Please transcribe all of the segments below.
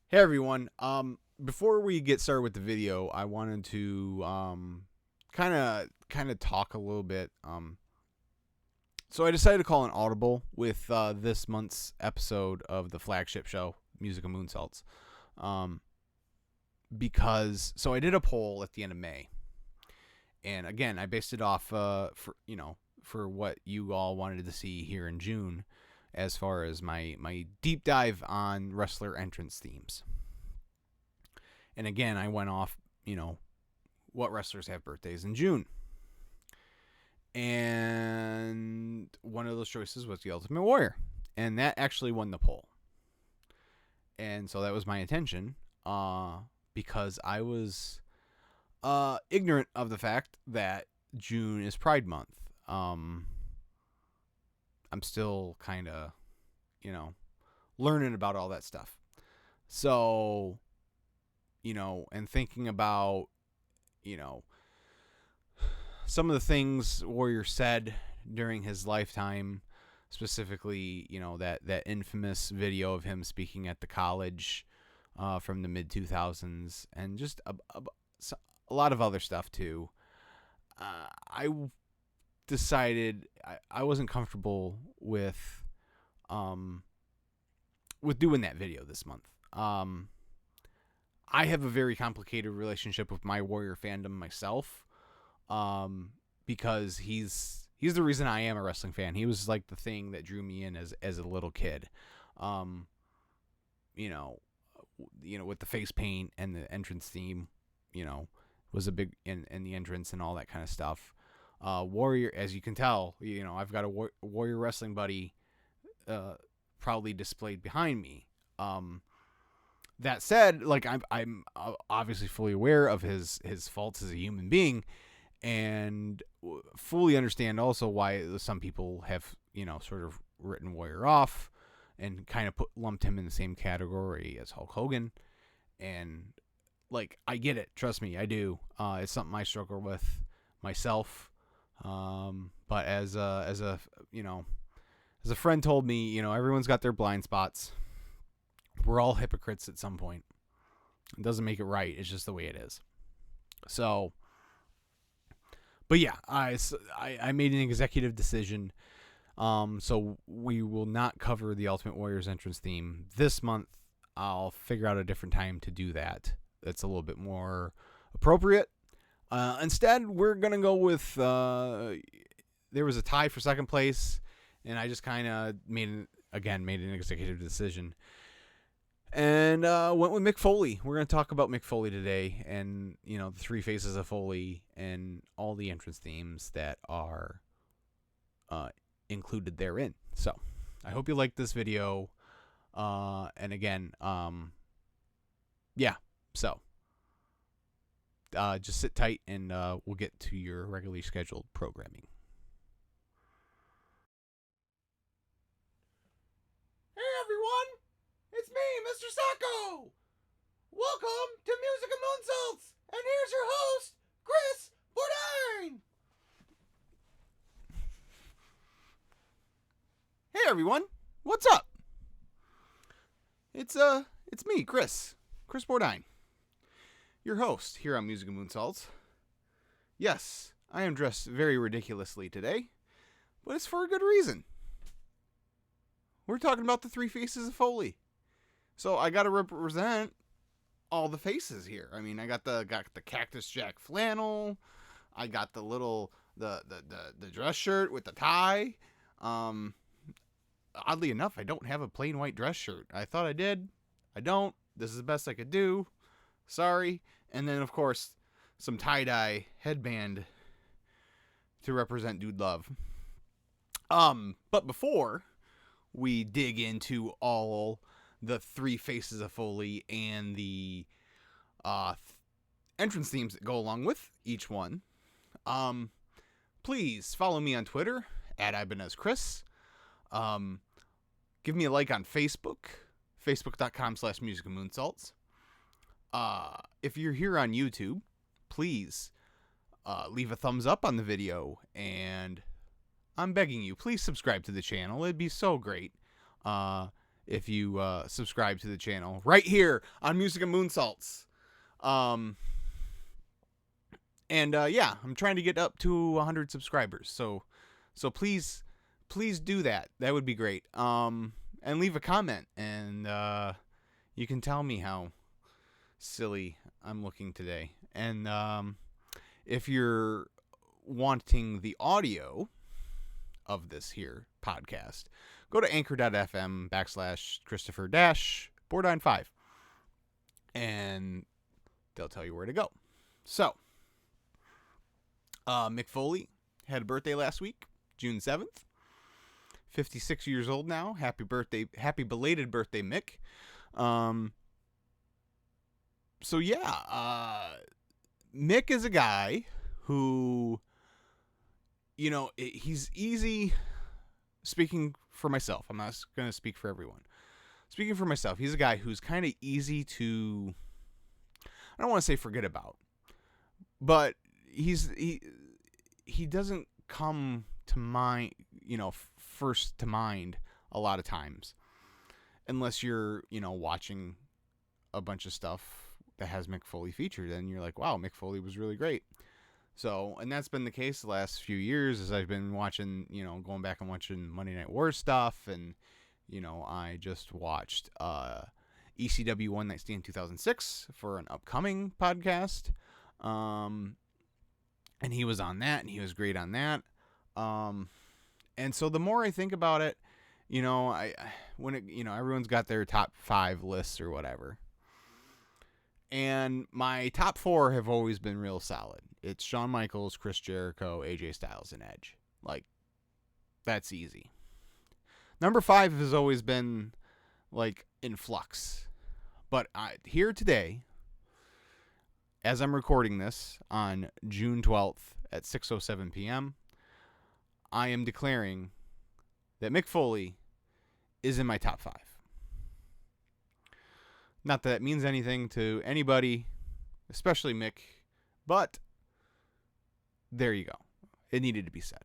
Hey everyone. Before we get started with the video, I wanted to kind of talk a little bit. So I decided to call an audible with this month's episode of the flagship show, Music of Moonsaults. Because I did a poll at the end of May, and again I based it off for what you all wanted to see here in June, as far as my deep dive on wrestler entrance themes. And again, I went off, what wrestlers have birthdays in June. And one of those choices was the Ultimate Warrior. And that actually won the poll. And so that was my intention, because I was ignorant of the fact that June is Pride Month. I'm still kind of, learning about all that stuff. So, and thinking about, some of the things Warrior said during his lifetime, specifically, that infamous video of him speaking at the college from the mid 2000s, and just a lot of other stuff too. I decided I wasn't comfortable with doing that video this month. I have a very complicated relationship with my Warrior fandom myself, because he's the reason I am a wrestling fan. He was like the thing that drew me in as a little kid. With the face paint and the entrance theme, was a big in the entrance and all that kind of stuff. Warrior, as you can tell, I've got a Warrior wrestling buddy proudly displayed behind me. That said, like I'm obviously fully aware of his faults as a human being, and fully understand also why some people have sort of written Warrior off and kind of lumped him in the same category as Hulk Hogan. And like, I get it, trust me, I do. It's something I struggle with myself. But as a friend told me, everyone's got their blind spots. We're all hypocrites at some point. It doesn't make it right. It's just the way it is. So, but yeah, I made an executive decision. So we will not cover the Ultimate Warrior's entrance theme this month. I'll figure out a different time to do that. That's a little bit more appropriate. Instead, we're going to go with, there was a tie for second place, and I just kind of made an executive decision. And went with Mick Foley. We're going to talk about Mick Foley today, and, the three faces of Foley and all the entrance themes that are included therein. So, I hope you like this video. And again, so just sit tight, and we'll get to your regularly scheduled programming. Hey everyone, it's me, Mr. Sacco. Welcome to Music of Moonsaults, and here's your host, Chris Bourdain. Hey everyone, what's up? It's me, Chris Bourdain, your host here on Music of Moonsaults. Yes, I am dressed very ridiculously today, but it's for a good reason. We're talking about the three faces of Foley. So I got to represent all the faces here. I mean, I got the Cactus Jack flannel. I got the little the dress shirt with the tie. Oddly enough, I don't have a plain white dress shirt. I thought I did. I don't. This is the best I could do. Sorry. And then, of course, some tie-dye headband to represent Dude Love. But before we dig into all the three faces of Foley and the entrance themes that go along with each one, please follow me on Twitter at IbanezChris. Give me a like on Facebook, facebook.com/musicofmoonsaults. If you're here on YouTube, please leave a thumbs up on the video, and I'm begging you, please subscribe to the channel. It'd be so great. if you subscribe to the channel right here on Music and Moonsaults. Yeah, I'm trying to get up to 100 subscribers. So please do that. That would be great. And leave a comment, and you can tell me how silly I'm looking today. And if you're wanting the audio of this here podcast, go to anchor.fm/Christopher-495 and they'll tell you where to go. So, Mick Foley had a birthday last week, June 7th. 56 years old now. Happy birthday. Happy belated birthday, Mick. Mick is a guy who, he's easy. Speaking for myself, I'm not going to speak for everyone. Speaking for myself, he's a guy who's kind of easy to, I don't want to say forget about, but he doesn't come to mind, first to mind a lot of times, unless you're, watching a bunch of stuff that has Mick Foley featured, and you're like, wow, Mick Foley was really great. So, and that's been the case the last few years as I've been watching, going back and watching Monday Night War stuff. And, I just watched ECW One Night Stand 2006 for an upcoming podcast. And he was on that, and he was great on that. And so the more I think about it, everyone's got their top 5 lists or whatever. And my top 4 have always been real solid. It's Shawn Michaels, Chris Jericho, AJ Styles, and Edge. Like, that's easy. Number 5 has always been, like, in flux. But here today, as I'm recording this on June 12th at 6:07 p.m., I am declaring that Mick Foley is in my top 5. Not that it means anything to anybody, especially Mick, but there you go. It needed to be said.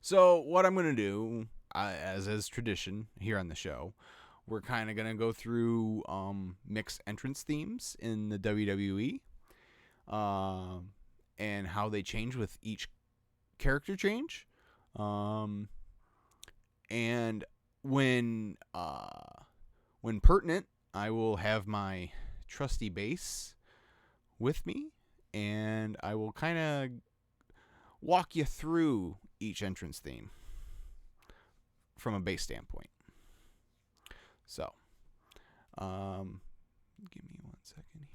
So what I'm going to do, as is tradition here on the show, we're kind of going to go through Mick's entrance themes in the WWE and how they change with each character change. And when pertinent, I will have my trusty bass with me, and I will kind of walk you through each entrance theme from a bass standpoint. So, give me 1 second here.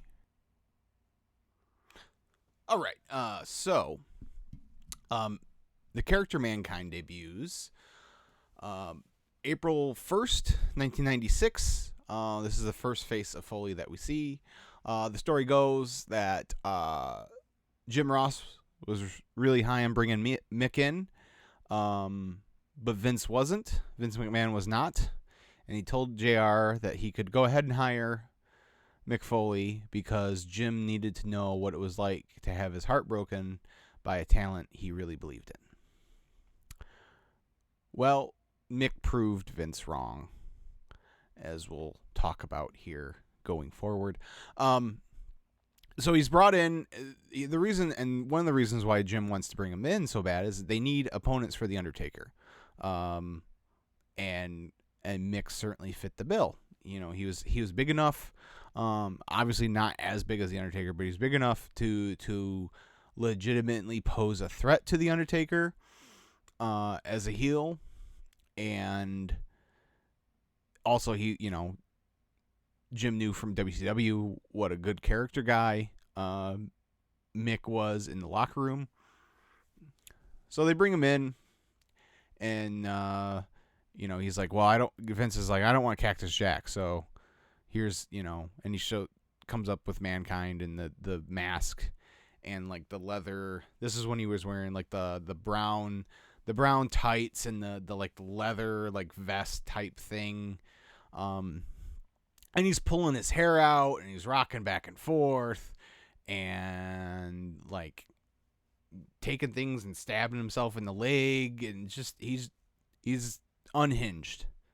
All right. The character Mankind debuts April 1st, 1996. This is the first face of Foley that we see. The story goes that Jim Ross was really high on bringing Mick in, but Vince wasn't. Vince McMahon was not. And he told JR that he could go ahead and hire Mick Foley because Jim needed to know what it was like to have his heart broken by a talent he really believed in. Well, Mick proved Vince wrong, as we'll talk about here going forward. So he's brought in. The reason, and one of the reasons why Jim wants to bring him in so bad, is they need opponents for The Undertaker. And Mick certainly fit the bill. He was big enough. Obviously not as big as The Undertaker, but he's big enough to legitimately pose a threat to The Undertaker as a heel. And also Jim knew from WCW what a good character guy Mick was in the locker room. So they bring him in, and he's like, well, Vince is like, I don't want Cactus Jack, so here's, and he comes up with Mankind and the mask and like the leather. This is when he was wearing like the brown tights and the like leather like vest type thing. And he's pulling his hair out and he's rocking back and forth and like taking things and stabbing himself in the leg, and just he's unhinged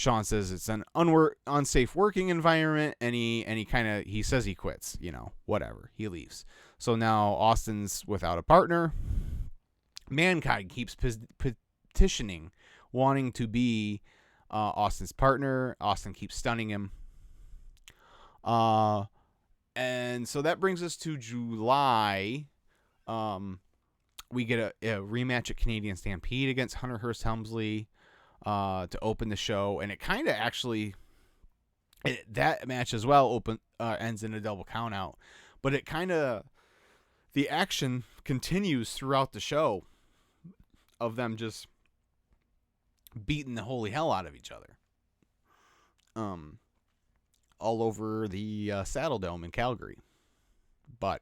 Shawn says it's an unsafe working environment, and he says he quits. Whatever. He leaves. So now Austin's without a partner. Mankind keeps petitioning, wanting to be Austin's partner. Austin keeps stunning him. And so that brings us to July. We get a rematch at Canadian Stampede against Hunter Hearst Helmsley to open the show, and it kind of actually that match as well ends in a double countout, but it kind of the action continues throughout the show of them just beating the holy hell out of each other, all over the Saddle Dome in Calgary. But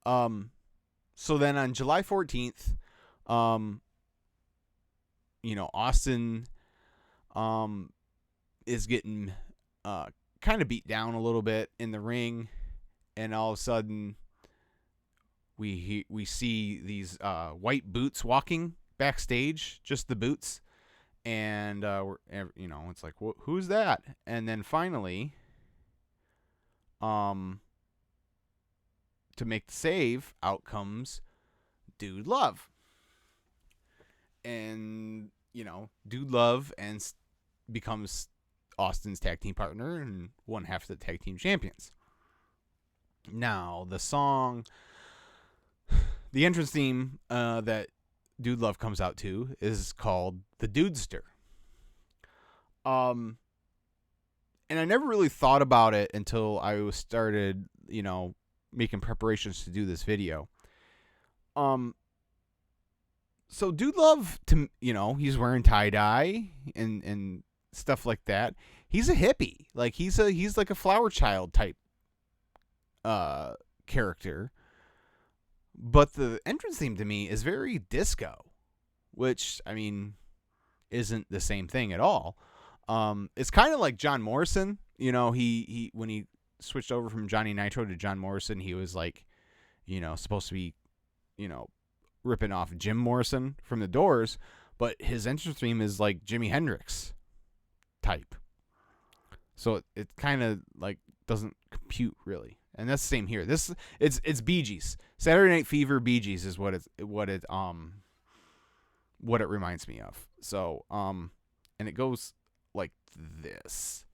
so then on July 14th, Austin is getting kind of beat down a little bit in the ring, and all of a sudden we see these white boots walking backstage, just the boots, and it's like, who's that? And then finally, to make the save, out comes Dude Love. And, Dude Love becomes Austin's tag team partner and one half of the tag team champions. Now, the entrance theme that Dude Love comes out to is called the Dudester. And I never really thought about it until I started, making preparations to do this video. So Dude Love, he's wearing tie-dye and stuff like that. He's a hippie. Like he's like a Flower Child type character. But the entrance theme to me is very disco, which isn't the same thing at all. It's kind of like John Morrison. He when he switched over from Johnny Nitro to John Morrison, he was like, supposed to be, ripping off Jim Morrison from the Doors, but his entrance theme is like Jimi Hendrix type. So it kind of like doesn't compute really. And that's the same here. It's Bee Gees. Saturday Night Fever Bee Gees is what it reminds me of. So and it goes like this.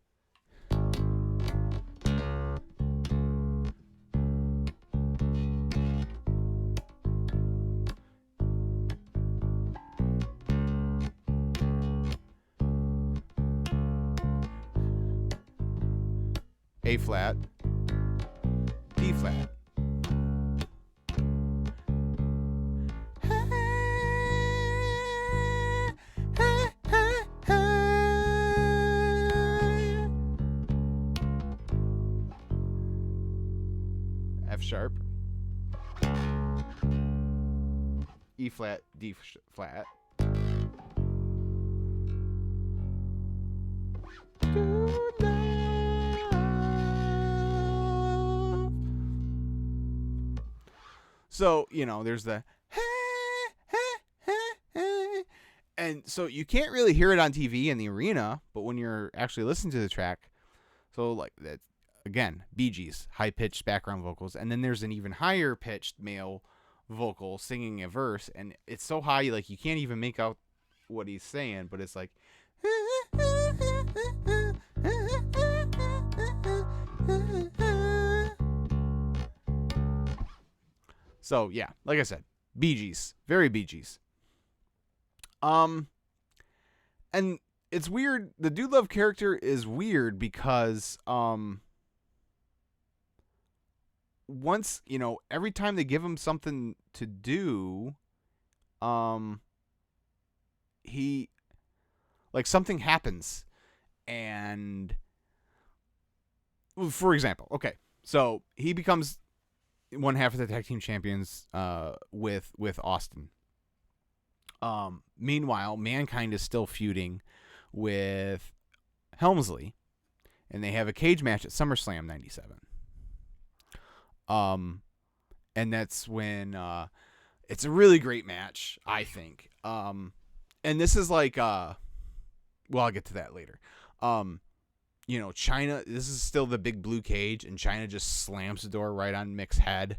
A flat, D flat. F sharp, E flat, D flat. So, there's the and so you can't really hear it on TV in the arena, but when you're actually listening to the track, so like that again, Bee Gees, high-pitched background vocals, and then there's an even higher-pitched male vocal singing a verse, and it's so high like you can't even make out what he's saying, but it's like so yeah, like I said, Bee Gees, very Bee Gees. And it's weird. The Dude Love character is weird because once every time they give him something to do, he like something happens, and for example, okay, so he becomes one half of the tag team champions with Austin. Meanwhile, Mankind is still feuding with Helmsley, and they have a cage match at SummerSlam 97. And that's when it's a really great match, I think. And this is like well, I'll get to that later. China, this is still the big blue cage, and China just slams the door right on Mick's head.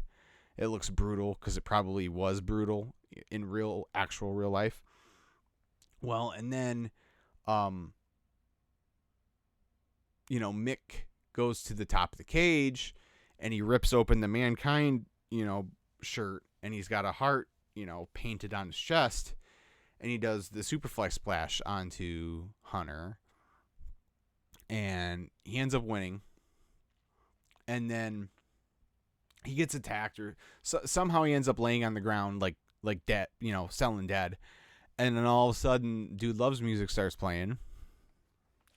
It looks brutal because it probably was brutal in actual real life. Well, and then, Mick goes to the top of the cage, and he rips open the Mankind, shirt, and he's got a heart, painted on his chest, and he does the Superflex splash onto Hunter, and he ends up winning, and then he gets attacked, or somehow he ends up laying on the ground like dead, selling dead, and then all of a sudden, Dude Love's music starts playing,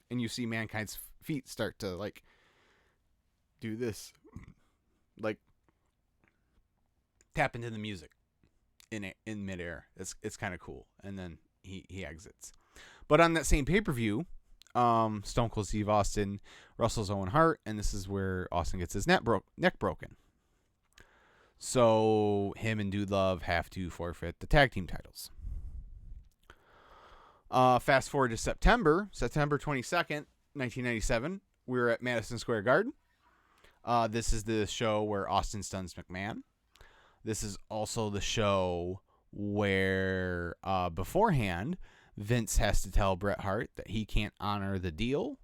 and you see Mankind's feet start to do this, tap into the music in midair. It's kind of cool, and then he exits. But on that same pay-per-view, Stone Cold Steve Austin wrestles Owen Hart, and this is where Austin gets his neck broken. So him and Dude Love have to forfeit the tag team titles. Fast forward to September 22nd, 1997. We're at Madison Square Garden. This is the show where Austin stuns McMahon. This is also the show where beforehand, Vince has to tell Bret Hart that he can't honor the deal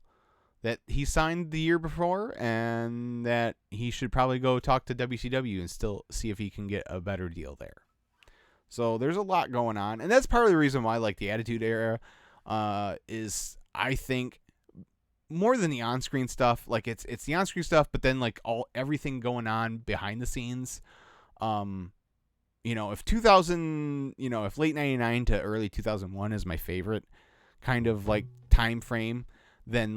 that he signed the year before, and that he should probably go talk to WCW and still see if he can get a better deal there. So there's a lot going on, and that's part of the reason why I like the Attitude Era. Is I think more than the on-screen stuff, it's the on-screen stuff, but then everything going on behind the scenes. If 2000, if late 99 to early 2001 is my favorite kind of time frame, then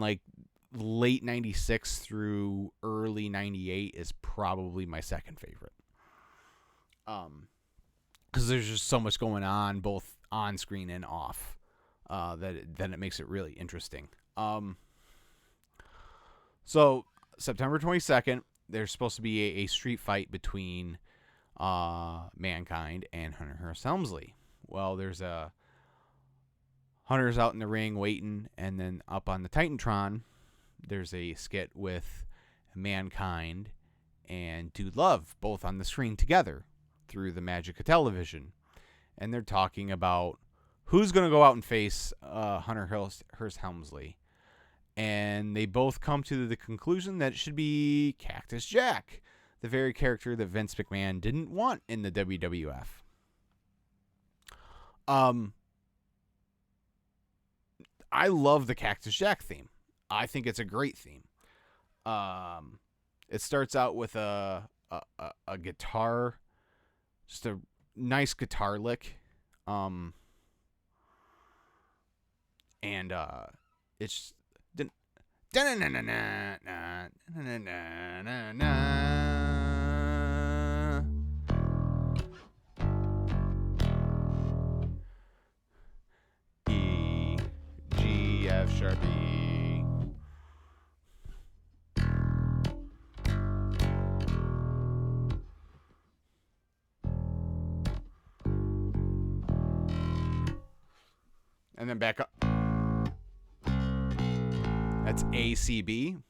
late 96 through early 98 is probably my second favorite. Because there's just so much going on, both on screen and off, that it makes it really interesting. So September 22nd, there's supposed to be a street fight between Mankind and Hunter Hearst Helmsley. Well, there's Hunter's out in the ring waiting, and then up on the Titantron, there's a skit with Mankind and Dude Love both on the screen together through the magic of television, and they're talking about who's going to go out and face Hunter Hearst Helmsley, and they both come to the conclusion that it should be Cactus Jack, the very character that Vince McMahon didn't want in the WWF. I love the Cactus Jack theme. I think it's a great theme. It starts out with a guitar, just a nice guitar lick, and it's E G F sharp E. And then back up. That's ACB.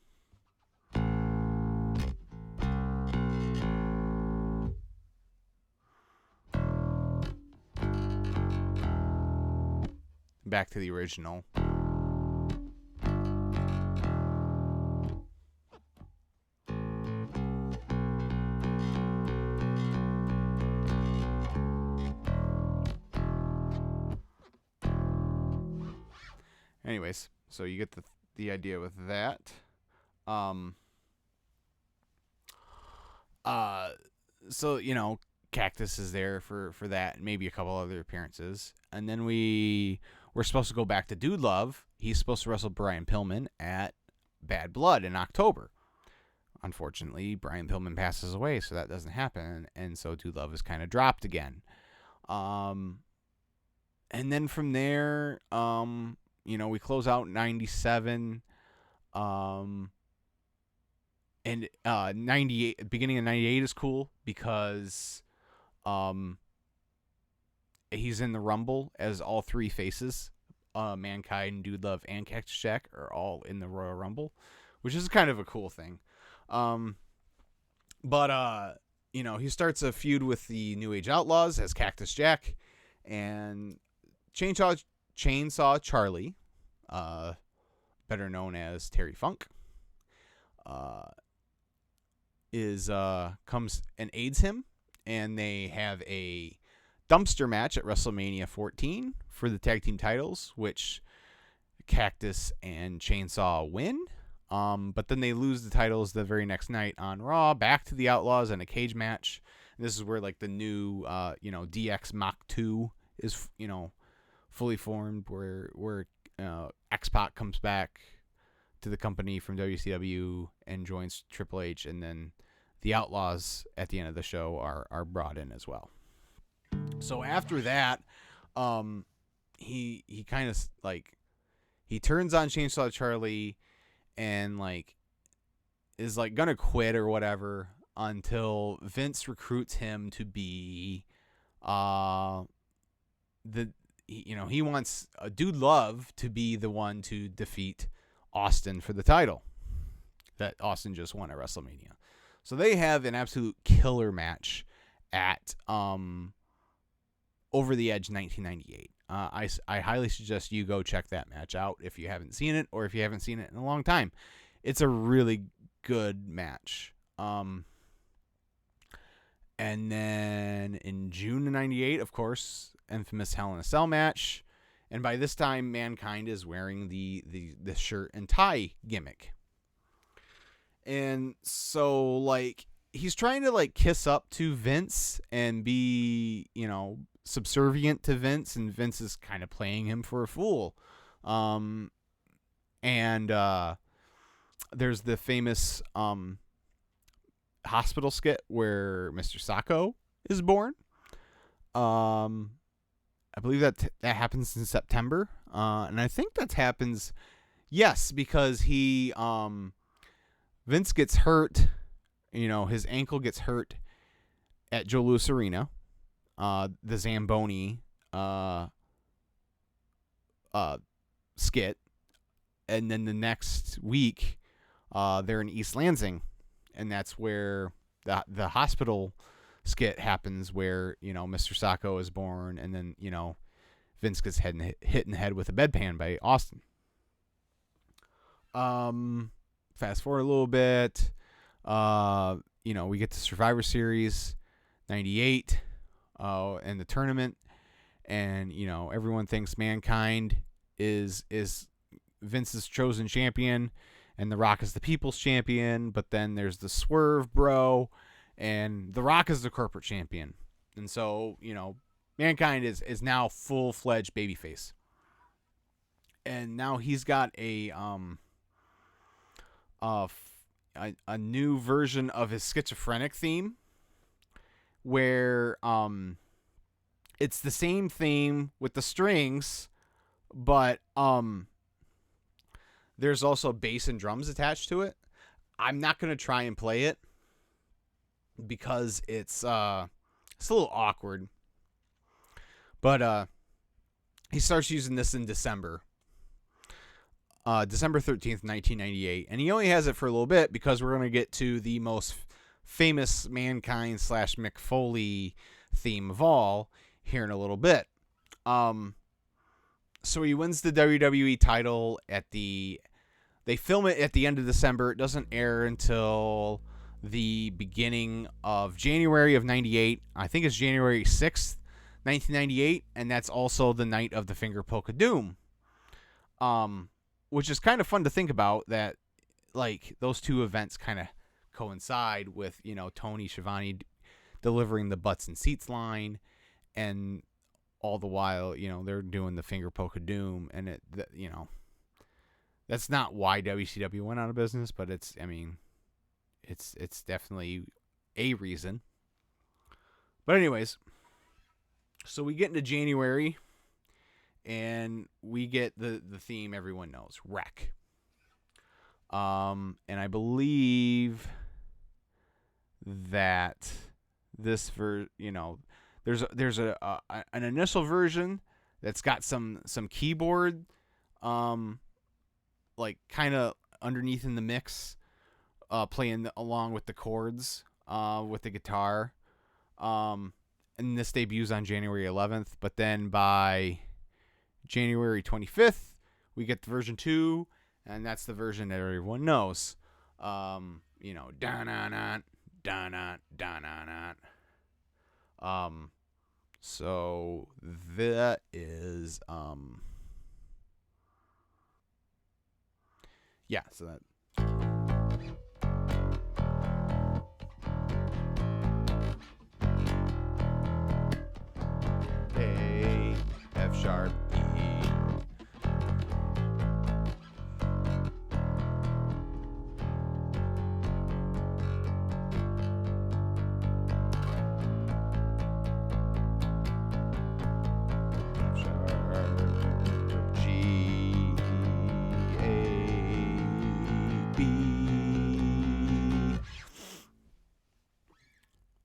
Back to the original. Anyways, so you get the idea with that. So Cactus is there for that, and maybe a couple other appearances, and then we're supposed to go back to Dude Love. He's supposed to wrestle Brian Pillman at Bad Blood in October. Unfortunately, Brian Pillman passes away, so that doesn't happen, and so Dude Love is kind of dropped again. And then from there, we close out 97, and 98, beginning of 98 is cool because he's in the Rumble as all three faces Mankind, Dude Love, and Cactus Jack are all in the Royal Rumble, which is kind of a cool thing. But he starts a feud with the New Age Outlaws as Cactus Jack, and Chainsaw Charlie, better known as Terry Funk, comes and aids him, and they have a dumpster match at WrestleMania 14 for the tag team titles, which Cactus and Chainsaw win. But then they lose the titles the very next night on Raw, back to the Outlaws in a cage match. And this is where like the new DX Mach 2 is fully formed, where X-Pac comes back to the company from WCW and joins Triple H, and then the Outlaws at the end of the show are brought in as well. So after that, he kind of like he turns on Chainsaw Charlie and like is like gonna quit or whatever until Vince recruits him to be he wants Dude Love to be the one to defeat Austin for the title that Austin just won at WrestleMania. So they have an absolute killer match at Over the Edge 1998. I highly suggest you go check that match out if you haven't seen it, or if you haven't seen it in a long time. It's a really good match. And then in June of 98, of course, infamous Hell in a Cell match. And by this time, Mankind is wearing the shirt and tie gimmick. And so, like, he's trying to, like, kiss up to Vince and be, subservient to Vince. And Vince is kind of playing him for a fool. There's the famous hospital skit where Mr. Sacco is born. I believe that happens in September. And I think that happens, yes, because Vince gets hurt, his ankle gets hurt at Joe Louis Arena, the Zamboni skit. And then the next week, they're in East Lansing, and that's where the hospital skit happens, where Mr. Sacco is born, and then Vince gets hit in the head with a bedpan by Austin. Fast forward a little bit, we get to Survivor Series 98, and the tournament, and everyone thinks Mankind is Vince's chosen champion, and The Rock is the people's champion. But then there's the Swerve Bro, and The Rock is the corporate champion. And so, Mankind is now full-fledged babyface. And now he's got a new version of his schizophrenic theme, where it's the same theme with the strings, but there's also bass and drums attached to it. I'm not going to try and play it because it's a little awkward. But he starts using this in December. December 13th, 1998. And he only has it for a little bit because we're going to get to the most famous Mankind / Mick Foley theme of all here in a little bit. So he wins the WWE title they film it at the end of December. It doesn't air until the beginning of January of 98. I think it's January 6th, 1998. And that's also the night of the Finger Poke of Doom. Which is kind of fun to think about, that like those two events kind of coincide with, Tony Schiavone delivering the Butts and Seats line, and all the while, they're doing the Finger Poke of Doom, and that's not why WCW went out of business, but it's definitely a reason. But anyways, so we get into January, and we get the theme everyone knows, Wreck. And I believe that this there's an initial version that's got some keyboard, like kind of underneath in the mix, playing along with the chords, with the guitar. And this debuts on January 11th, but then by January 25th, we get the version 2, and that's the version that everyone knows. You know, da-na-na, da-na, da-na-na. So that is, yeah, so that. A, F sharp, E.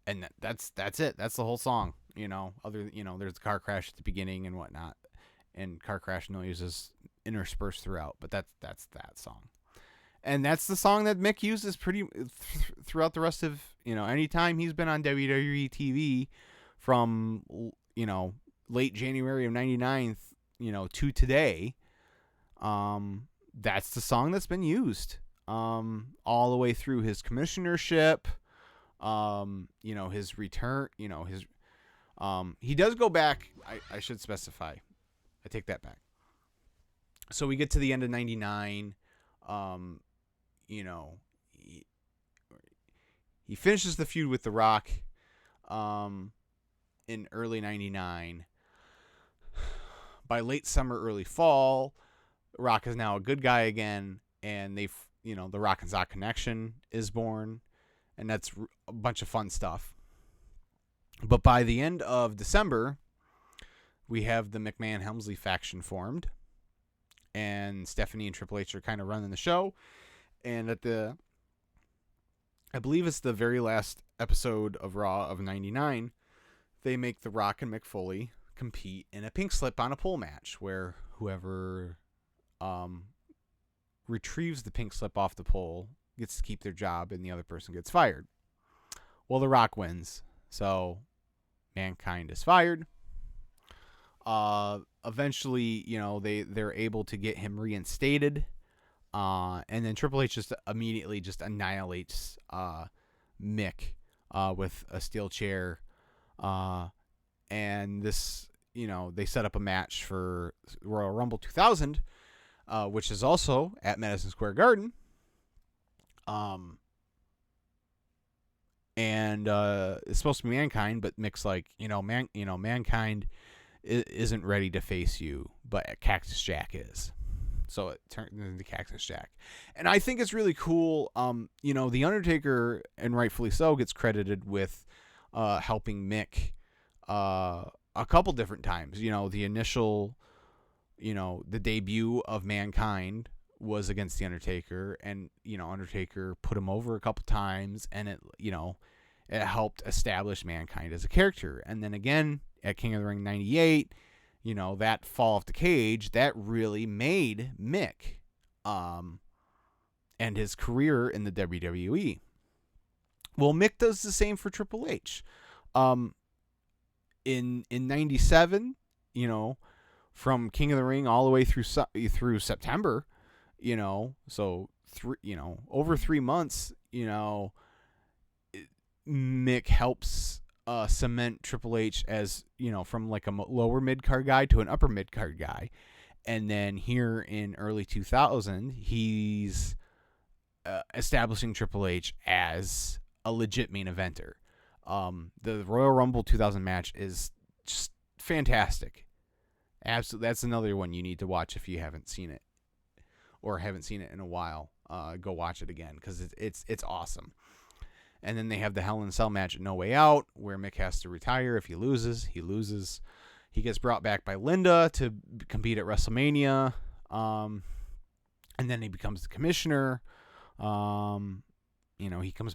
And that's it. That's the whole song. You know, there's the car crash at the beginning and whatnot, and car crash noises interspersed throughout. But that's that song, and that's the song that Mick uses throughout the rest of, anytime he's been on WWE TV from late January of '99, to today. That's the song that's been used all the way through his commissionership. His return, he does go back. I should specify. I take that back. So we get to the end of 99. He finishes the feud with The Rock in early 99. By late summer, early fall, Rock is now a good guy again, and the Rock and Zoc connection is born. And that's a bunch of fun stuff. But by the end of December, we have the McMahon-Helmsley faction formed. And Stephanie and Triple H are kind of running the show. And I believe it's the very last episode of Raw of 99, they make The Rock and Mick Foley compete in a pink slip on a pole match, where whoever retrieves the pink slip off the pole gets to keep their job, and the other person gets fired. Well, The Rock wins, so Mankind is fired. Eventually, they're able to get him reinstated, and then Triple H just immediately just annihilates Mick with a steel chair, and this, they set up a match for Royal Rumble 2000, which is also at Madison Square Garden. And it's supposed to be Mankind, but Mick's like, Mankind isn't ready to face you, but Cactus Jack is. So it turned into Cactus Jack. And I think it's really cool. The Undertaker, and rightfully so, gets credited with helping Mick a couple different times. The initial, the debut of Mankind was against the Undertaker, and Undertaker put him over a couple times, and it helped establish Mankind as a character. And then again at King of the Ring 98, that fall off the cage, that really made Mick and his career in the WWE. Well, Mick does the same for Triple H. In 97, from King of the Ring all the way through September, so over 3 months, Mick helps cement Triple H as, from like a lower mid-card guy to an upper mid-card guy. And then here in early 2000, he's establishing Triple H as a legit main eventer. The Royal Rumble 2000 match is just fantastic. Absolutely, that's another one you need to watch if you haven't seen it, or haven't seen it in a while. Go watch it again, because it's awesome. And then they have the Hell in a Cell match at No Way Out, where Mick has to retire. If he loses, he loses. He gets brought back by Linda to compete at WrestleMania, and then he becomes the commissioner. He comes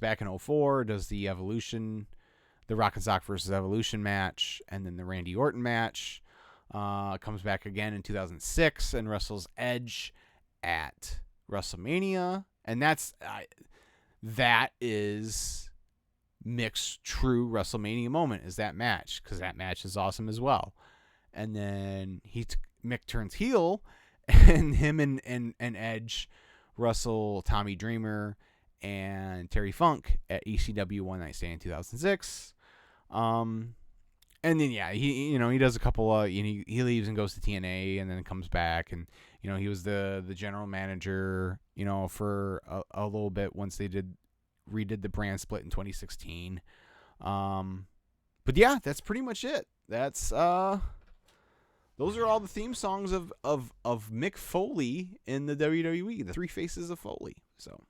back in 2004, does the Evolution, the Rock and Sock versus Evolution match, and then the Randy Orton match. Comes back again in 2006 and wrestles Edge at Wrestlemania. And that is Mick's true WrestleMania moment, is that match, because that match is awesome as well. And then Mick turns heel, and him and Edge wrestle Tommy Dreamer and Terry Funk at ECW One Night Stand in 2006. And then he does a couple he leaves and goes to TNA and then comes back, and he was the general manager for a little bit once they redid the brand split in 2016. But yeah, that's pretty much it. That's those are all the theme songs of Mick Foley in the WWE, the three faces of Foley. So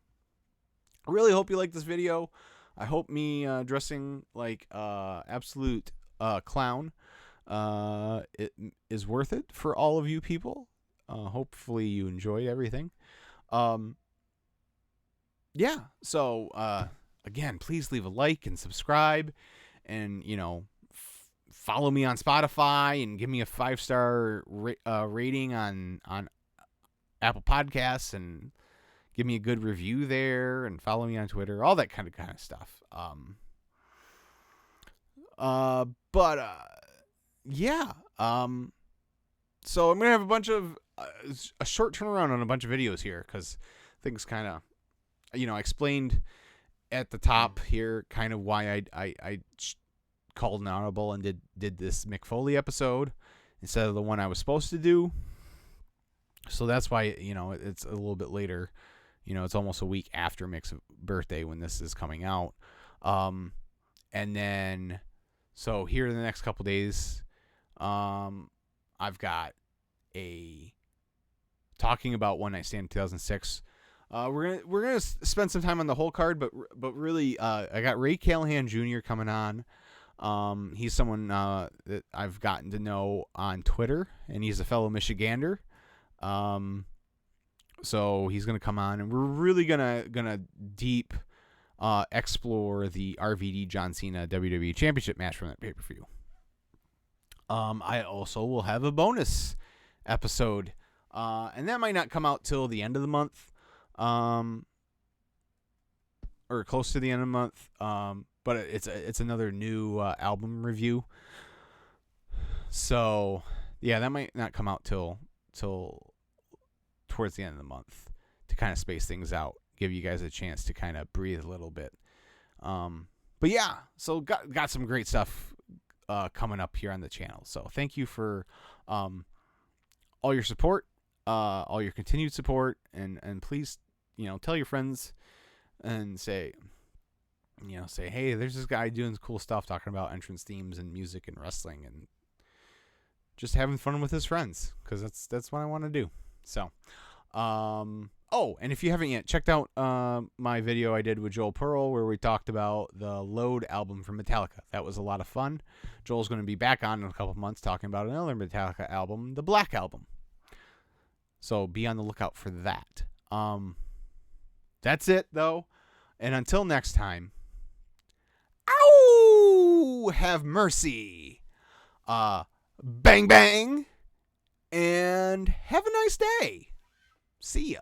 I really hope you like this video. I hope me dressing like absolute clown it is worth it for all of you people. Hopefully you enjoyed everything. Yeah, so again, please leave a like and subscribe, and follow me on Spotify and give me a 5-star rating on Apple Podcasts, and give me a good review there, and follow me on Twitter, all that kind of stuff. Yeah. So I'm gonna have a bunch of a short turnaround on a bunch of videos here, because things kind of, I explained at the top here kind of why I called an audible and did this Mick Foley episode instead of the one I was supposed to do. So that's why it's a little bit later. It's almost a week after Mick's birthday when this is coming out. And then so here in the next couple days, I've got a talking about One Night Stand 2006. We're gonna spend some time on the whole card, but really, I got Ray Callahan Jr. coming on. He's someone that I've gotten to know on Twitter, and he's a fellow Michigander. So he's gonna come on, and we're really gonna deep explore the RVD John Cena WWE Championship match from that pay-per-view. I also will have a bonus episode, and that might not come out till the end of the month, or close to the end of the month. But it's another new album review. So yeah, that might not come out till towards the end of the month, to kind of space things out, give you guys a chance to kind of breathe a little bit. But yeah, so got some great stuff coming up here on the channel. So thank you for all your support, all your continued support, and please, tell your friends and say, hey, there's this guy doing cool stuff, talking about entrance themes and music and wrestling and just having fun with his friends, because that's what I want to do. So, and if you haven't yet checked out my video I did with Joel Pearl, where we talked about the Load album from Metallica. That was a lot of fun. Joel's going to be back on in a couple months talking about another Metallica album, the Black Album. So be on the lookout for that. That's it, though. And until next time, ow! Have mercy. Bang, bang. And have a nice day. See ya.